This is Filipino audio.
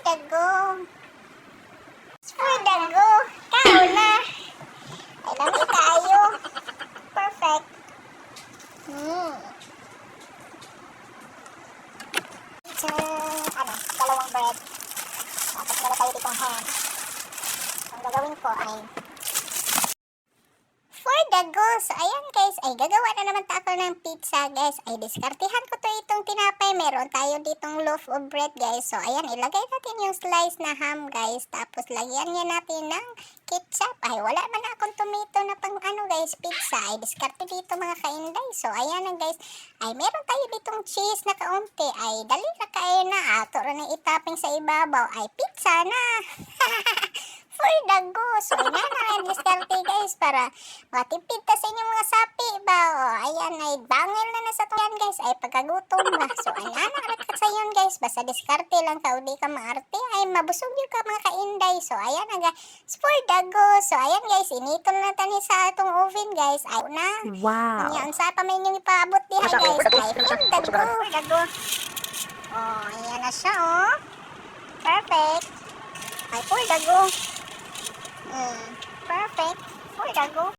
dago. For dago. Kao na. Ay, lami tayo. Perfect. So, dalawang bread. Tapos meron tayo ditong ham. Ang gagawin ko ay for dago. So, ayan guys, ay gagawa na naman ako ng pizza guys. Ay diskartihan ko to itong tinapay. Meron tayo ditong loaf of bread guys. So, ayan, ilagay natin yung slice na ham guys. Tapos, lagyan niya natin ng ketchup. Ay, wala man akong tomato na pang guys, pizza. Ay, diskarte dito mga kainday. So, ayan na guys. Ay, meron tayo ditong cheese na kaunti. Ay, dali na kayo na. Ato rin ang itaping sa ibabaw. Ay, pizza na. For dago. So, ayan na diskarte guys para matipid ta sa inyong mga sapi ba. O, ayan, ay bangil na sa tuyan guys. Ay, pagkagutom ba. So, ayan na sa yun guys. Basta diskarte lang ka o di ka maarte. Ay, mabusog yung ka mga kainday. So, ayan na guys. For dago. So, ayan guys. Initol na tani sa atong oven guys. Ay, na. Wow. Ayan, sa pa may inyong ipaabot diha guys. Ay, for dago. Oh, ayan na siya oh. Perfect. Ay, for dago. Perfect. For dago.